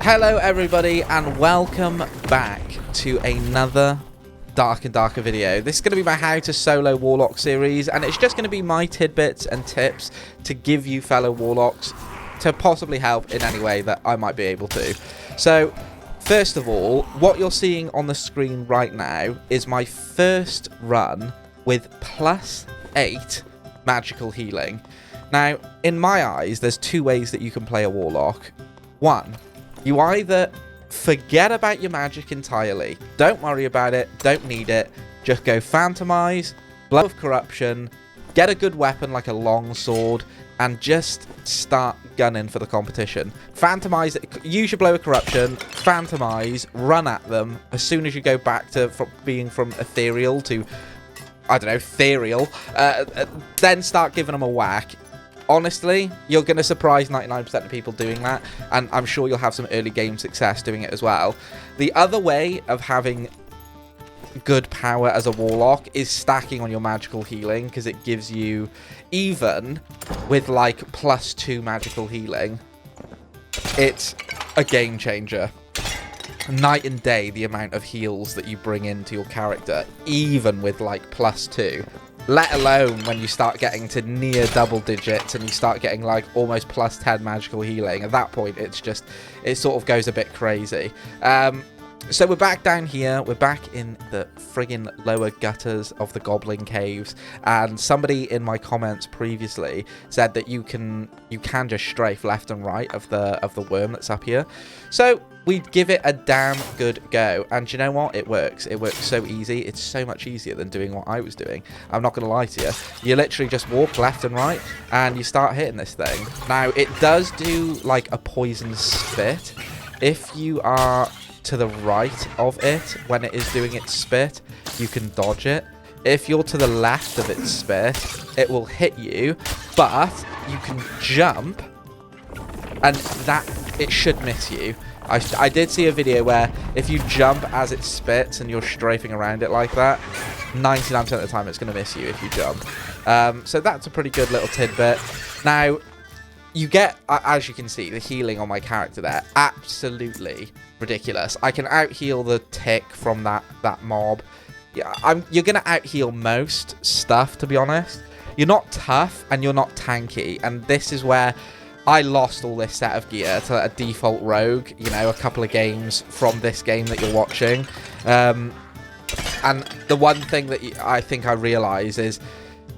Hello everybody and welcome back to another Dark and Darker video. This is going to be my How to Solo Warlock series, and it's just going to be my tidbits and tips to give you fellow Warlocks to possibly help in any way that I might be able to. So, first of all, what you're seeing on the screen right now is my first run with +8 magical healing. Now, in my eyes, there's two ways that you can play a Warlock. One, you either forget about your magic entirely, don't worry about it, don't need it, just go Phantomize, Blow of Corruption, get a good weapon like a long sword, and just start gunning for the competition. Phantomize, use your Blow of Corruption, Phantomize, run at them. As soon as you go back to being from ethereal to, I don't know, ethereal, then start giving them a whack. Honestly, you're going to surprise 99% of people doing that, and I'm sure you'll have some early game success doing it as well. The other way of having good power as a Warlock is stacking on your magical healing, because it gives you, even with like +2 magical healing, it's a game changer. Night and day the amount of heals that you bring into your character, even with like +2. Let alone when you start getting to near double digits and you start getting like almost +10 magical healing. At that point, it's just, it sort of goes a bit crazy. So we're back down here. We're back in the friggin' lower gutters of the Goblin caves, and somebody in my comments previously said that you can just strafe left and right of the worm that's up here. So we give it a damn good go, and you know what? It works. It works so easy. It's so much easier than doing what I was doing. I'm not gonna lie to you. You literally just walk left and right, and you start hitting this thing. Now it does do like a poison spit. If you are to the right of it when it is doing its spit, you can dodge it. If you're to the left of its spit, it will hit you, but you can jump, and that it should miss you. I did see a video where if you jump as it spits and you're strafing around it like that, 99% of the time it's going to miss you if you jump. So that's a pretty good little tidbit. Now, you get, as you can see, the healing on my character there, absolutely ridiculous. I can out-heal the tick from that mob. Yeah, you're going to out-heal most stuff, to be honest. You're not tough, and you're not tanky, and this is where I lost all this set of gear to a default rogue, you know, a couple of games from this game that you're watching. And the one thing that I think I realise is,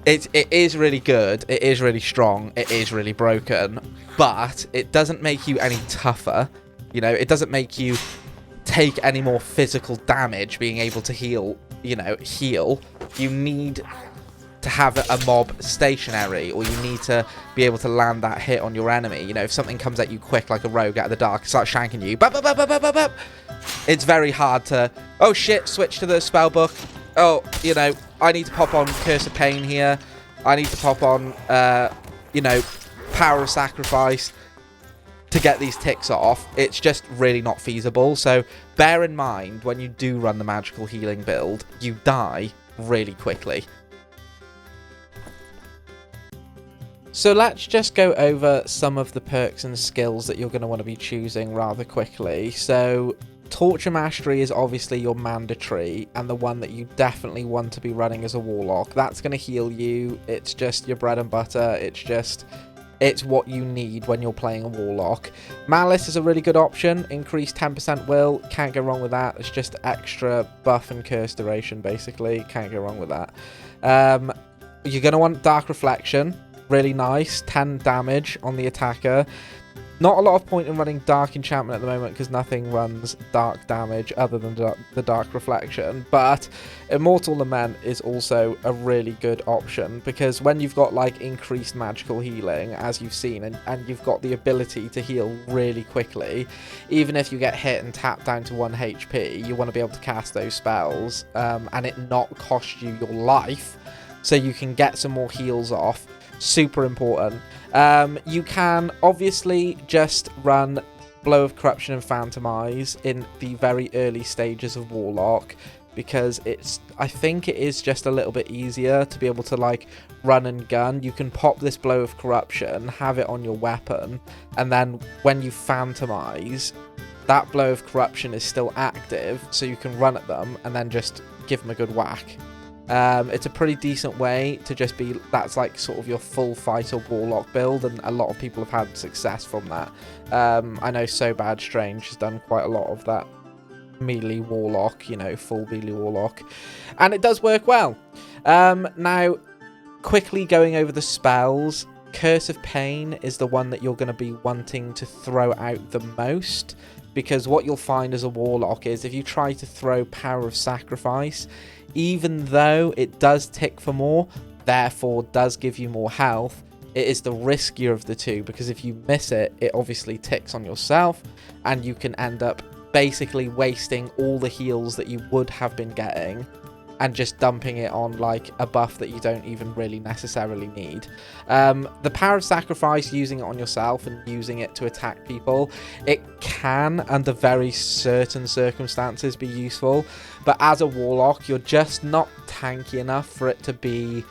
it is really good, it is really strong, it is really broken, but it doesn't make you any tougher. You know, it doesn't make you take any more physical damage being able to heal, you know, heal. You need to have a mob stationary, or you need to be able to land that hit on your enemy. You know, if something comes at you quick like a rogue out of the dark and starts shanking you, it's very hard to, oh shit, switch to the spell book. Oh, you know, I need to pop on Curse of Pain here. I need to pop on, you know, Power of Sacrifice to get these ticks off. It's just really not feasible. So bear in mind, when you do run the magical healing build, you die really quickly. So let's just go over some of the perks and skills that you're going to want to be choosing rather quickly. So Torture Mastery is obviously your mandatory, and the one that you definitely want to be running as a Warlock. That's going to heal you. It's just your bread and butter. It's what you need when you're playing a Warlock. Malice is a really good option. Increased 10% will. Can't go wrong with that. It's just extra buff and curse duration, basically. Can't go wrong with that. You're going to want Dark Reflection. Really nice. 10 damage on the attacker. Not a lot of point in running Dark Enchantment at the moment, because nothing runs dark damage other than the Dark Reflection. But Immortal Lament is also a really good option, because when you've got like increased magical healing, as you've seen, and you've got the ability to heal really quickly, even if you get hit and tap down to 1 HP, you want to be able to cast those spells and it not cost you your life, so you can get some more heals off. Super important. You can obviously just run Blow of Corruption and Phantomize in the very early stages of Warlock, because I think it is just a little bit easier to be able to like run and gun. You can pop this Blow of Corruption, have it on your weapon, and then when you Phantomize, that Blow of Corruption is still active, so you can run at them and then just give them a good whack. It's a pretty decent way to just be, that's like sort of your full fighter Warlock build, and a lot of people have had success from that. I know So Bad Strange has done quite a lot of that melee Warlock, you know, full melee Warlock, and it does work well. Now, quickly going over the spells, Curse of Pain is the one that you're going to be wanting to throw out the most, because what you'll find as a Warlock is if you try to throw Power of Sacrifice, even though it does tick for more, therefore does give you more health, it is the riskier of the two, because if you miss it, it obviously ticks on yourself, and you can end up basically wasting all the heals that you would have been getting and just dumping it on like a buff that you don't even really necessarily need. The Power of Sacrifice, using it on yourself and using it to attack people, it can, under very certain circumstances, be useful, but as a Warlock, you're just not tanky enough for it to be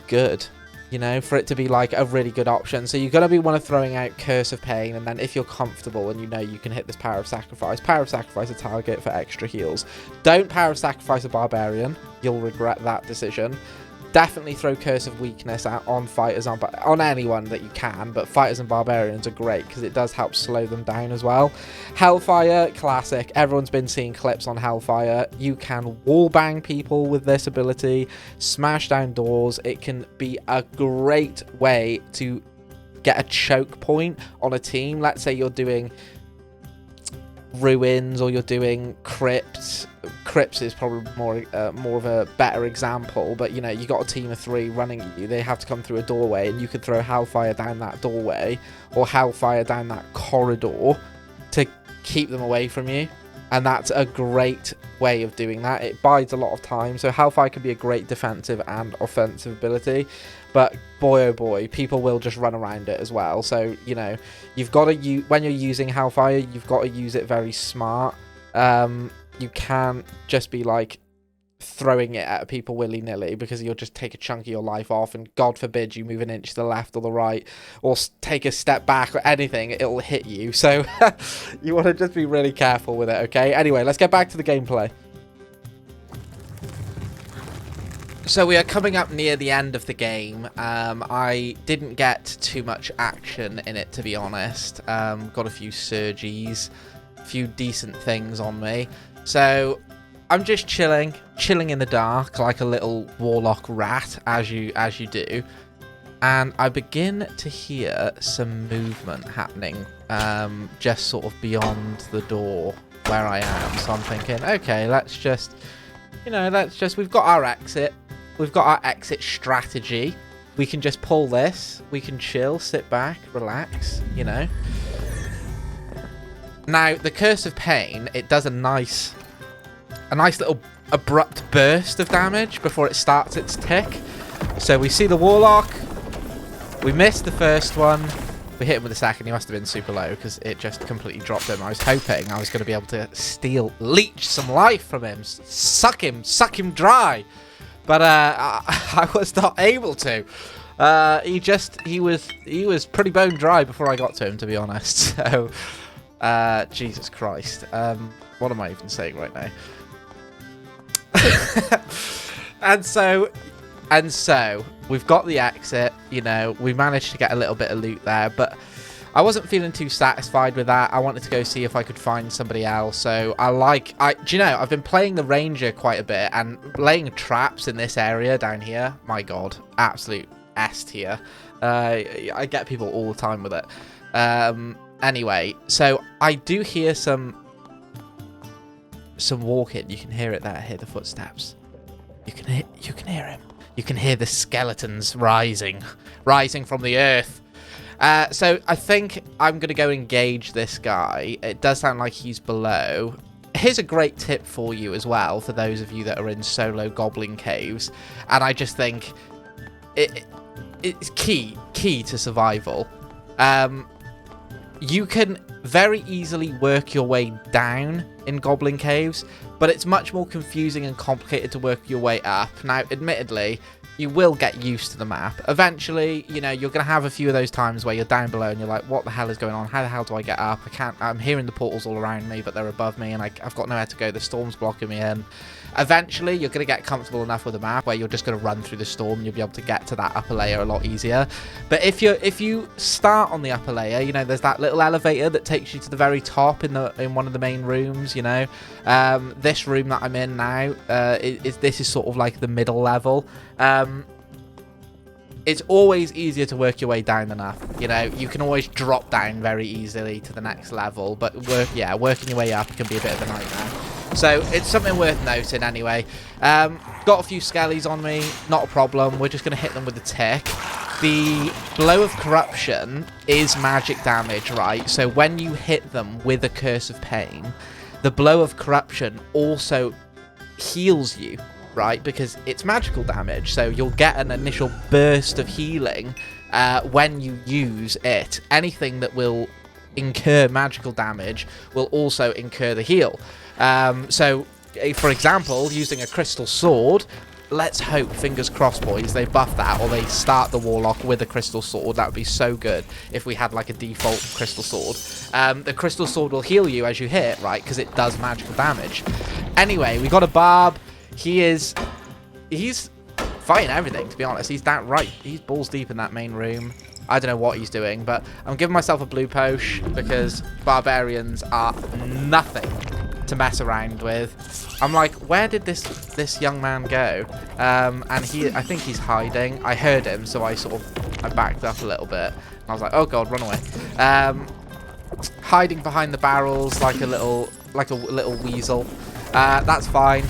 good. You know, for it to be like a really good option. So you're going to be one of throwing out Curse of Pain, and then if you're comfortable and you know you can hit this Power of Sacrifice a target for extra heals. Don't Power of Sacrifice a Barbarian. You'll regret that decision. Definitely throw Curse of Weakness out on fighters, on anyone that you can, but fighters and barbarians are great because it does help slow them down as well. Hellfire, classic. Everyone's been seeing clips on Hellfire. You can wallbang people with this ability, smash down doors. It can be a great way to get a choke point on a team. Let's say you're doing ruins or you're doing crypts. Crypts is probably more of a better example, but you know, you got a team of 3 running at you. They have to come through a doorway, and you could throw Hellfire down that doorway or Hellfire down that corridor to keep them away from you, and that's a great way of doing that. It bides a lot of time, so Hellfire can be a great defensive and offensive ability, but boy oh boy, people will just run around it as well. So you know, you've got to when you're using Hellfire, you've got to use it very smart. You can't just be like throwing it at people willy-nilly, because you'll just take a chunk of your life off, and God forbid you move an inch to the left or the right or take a step back or anything, it'll hit you. So you want to just be really careful with it, okay? Anyway, let's get back to the gameplay. So we are coming up near the end of the game. I didn't get too much action in it, to be honest. Got a few surges, a few decent things on me. So I'm just chilling in the dark like a little Warlock rat, as you do, and I begin to hear some movement happening, just sort of beyond the door where I am. So I'm thinking, okay, let's just, we've got our exit strategy. We can just pull this. We can chill, sit back, relax, you know. Now, the Curse of Pain, it does a nice little abrupt burst of damage before it starts its tick. So we see the Warlock. We missed the first one. We hit him with the second. He must have been super low because it just completely dropped him. I was hoping I was going to be able to leech some life from him. Suck him dry. But I was not able to. He was pretty bone dry before I got to him, to be honest. So... Jesus Christ. What am I even saying right now? and so we've got the exit, you know, we managed to get a little bit of loot there, but I wasn't feeling too satisfied with that. I wanted to go see if I could find somebody else. So do you know, I've been playing the Ranger quite a bit and laying traps in this area down here. My God, absolute S tier. I get people all the time with it. Anyway, so I do hear some walking. You can hear it there. Hear the footsteps. You can hear him. You can hear the skeletons rising from the earth. So I think I'm gonna go engage this guy. It does sound like he's below. Here's a great tip for you as well, for those of you that are in solo Goblin caves, and I just think it's key to survival. You can very easily work your way down in Goblin caves, but it's much more confusing and complicated to work your way up. Now, admittedly, you will get used to the map. Eventually, you know, you're going to have a few of those times where you're down below and you're like, what the hell is going on? How the hell do I get up? I'm hearing the portals all around me, but they're above me and I've got nowhere to go. The storm's blocking me in. Eventually, you're going to get comfortable enough with the map where you're just going to run through the storm and you'll be able to get to that upper layer a lot easier. But if you start on the upper layer, you know, there's that little elevator that takes you to the very top in one of the main rooms, you know. This room that I'm in now, this is sort of like the middle level. It's always easier to work your way down than up. You know, you can always drop down very easily to the next level, but working your way up can be a bit of a nightmare. So it's something worth noting anyway. Got a few skellies on me, not a problem. We're just going to hit them with the tick. The Blow of Corruption is magic damage, right? So when you hit them with a Curse of Pain, the Blow of Corruption also heals you, right? Because it's magical damage, so you'll get an initial burst of healing when you use it. Anything that will incur magical damage will also incur the heal. So, for example, using a crystal sword, let's hope, fingers crossed, boys, they buff that, or they start the Warlock with a crystal sword. That would be so good if we had like a default crystal sword. The crystal sword will heal you as you hit, right? Because it does magical damage. Anyway, we got a Barb. He's fighting everything, to be honest. He's balls deep in that main room. I don't know what he's doing, but I'm giving myself a blue posh because barbarians are nothing to mess around with. I'm like, where did this young man go? And I think he's hiding. I heard him, so I backed up a little bit. I was like, oh god, run away. Hiding behind the barrels like a little weasel. That's fine.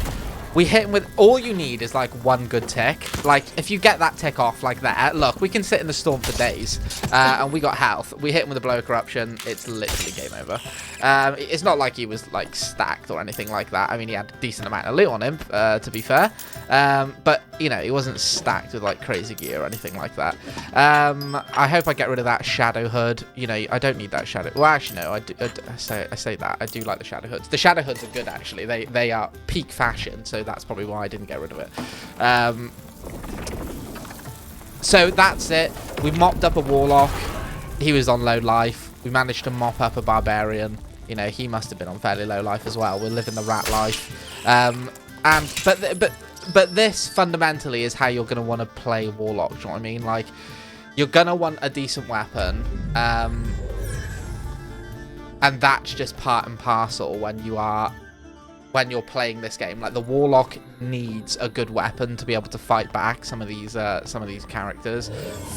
We hit him with, all you need is like one good tick. Like, if you get that tick off like that, look, we can sit in the storm for days. And we got health. We hit him with a Blow of Corruption. It's literally game over. It's not like he was like stacked or anything like that. I mean, he had a decent amount of loot on him, to be fair. But, you know, he wasn't stacked with like crazy gear or anything like that. I hope I get rid of that Shadow Hood. You know, I don't need that Shadow. Well, actually, no, I say that. I do like the Shadow Hoods. The Shadow Hoods are good, actually. They are peak fashion, so that's probably why I didn't get rid of it. So that's it. We mopped up a Warlock. He was on low life. We managed to mop up a Barbarian. You know, he must have been on fairly low life as well. We're living the rat life. But this fundamentally is how you're going to want to play Warlock. Do you know what I mean? Like, you're going to want a decent weapon. And that's just part and parcel when you're playing this game. Like, the Warlock needs a good weapon to be able to fight back some of these characters,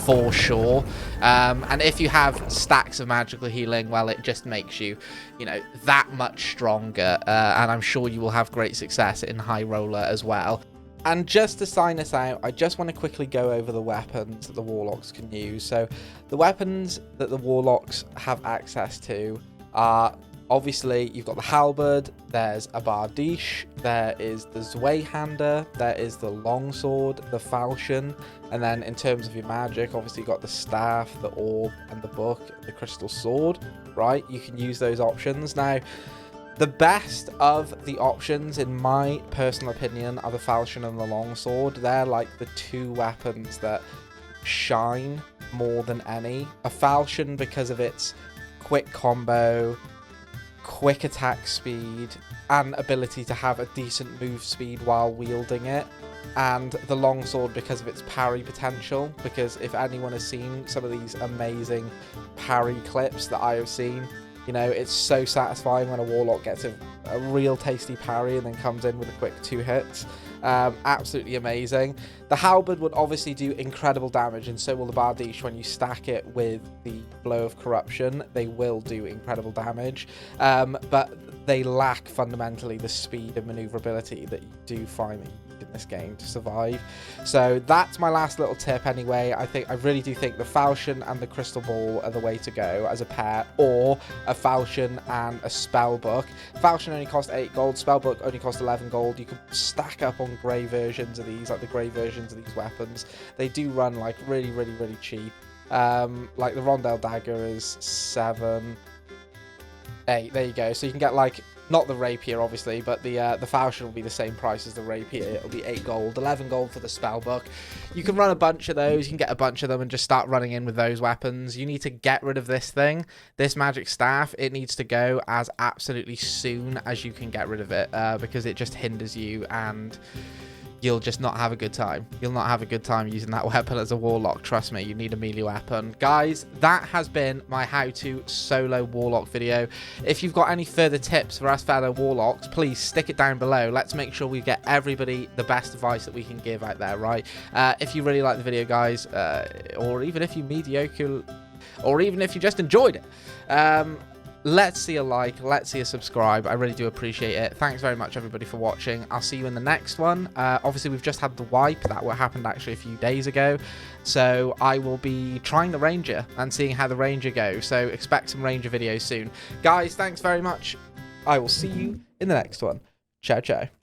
for sure. And if you have stacks of magical healing, well, it just makes you, you know, that much stronger. And I'm sure you will have great success in High Roller as well. And just to sign us out, I just want to quickly go over the weapons that the Warlocks can use. So the weapons that the Warlocks have access to are, obviously, you've got the halberd, there's a bardiche, there is the Zweihander, there is the longsword, the falchion, and then in terms of your magic, obviously you've got the staff, the orb, and the book, the crystal sword, right? You can use those options. Now, the best of the options, in my personal opinion, are the falchion and the longsword. They're like the two weapons that shine more than any. A falchion because of its quick combo, quick attack speed, and ability to have a decent move speed while wielding it, and the longsword because of its parry potential. Because if anyone has seen some of these amazing parry clips that I have seen, you know, it's so satisfying when a Warlock gets a real tasty parry and then comes in with a quick 2 hits. Absolutely amazing. The halberd would obviously do incredible damage, and so will the bardiche. When you stack it with the Blow of Corruption, they will do incredible damage, but they lack fundamentally the speed and maneuverability that you do find that you need in this game to survive. So that's my last little tip anyway. I really do think the falchion and the crystal ball are the way to go as a pair, or a falchion and a spellbook. Falchion only cost 8 gold, spellbook only cost 11 gold. You can stack up on grey versions of these, like the grey versions of these weapons. They do run like really, really, really cheap. Like the Rondell dagger is 7, 8. There you go. So you can get like Not the rapier, obviously, but the falchion will be the same price as the rapier. It'll be 8 gold, 11 gold for the spell book. You can run a bunch of those. You can get a bunch of them and just start running in with those weapons. You need to get rid of this thing, this magic staff. It needs to go as absolutely soon as you can get rid of it, because it just hinders you and you'll just not have a good time. You'll not have a good time using that weapon as a warlock. Trust me, you need a melee weapon. Guys, that has been my how-to solo warlock video. If you've got any further tips for us fellow warlocks, please stick it down below. Let's make sure we get everybody the best advice that we can give out there, right? If you really like the video, guys, or even if you mediocre, or even if you just enjoyed it, let's see a like, let's see a subscribe. I really do appreciate it. Thanks very much, everybody, for watching. I'll see you in the next one. Obviously, we've just had the wipe. That what happened actually a few days ago. So I will be trying the Ranger and seeing how the Ranger goes. So expect some Ranger videos soon. Guys, thanks very much. I will see you in the next one. Ciao, ciao.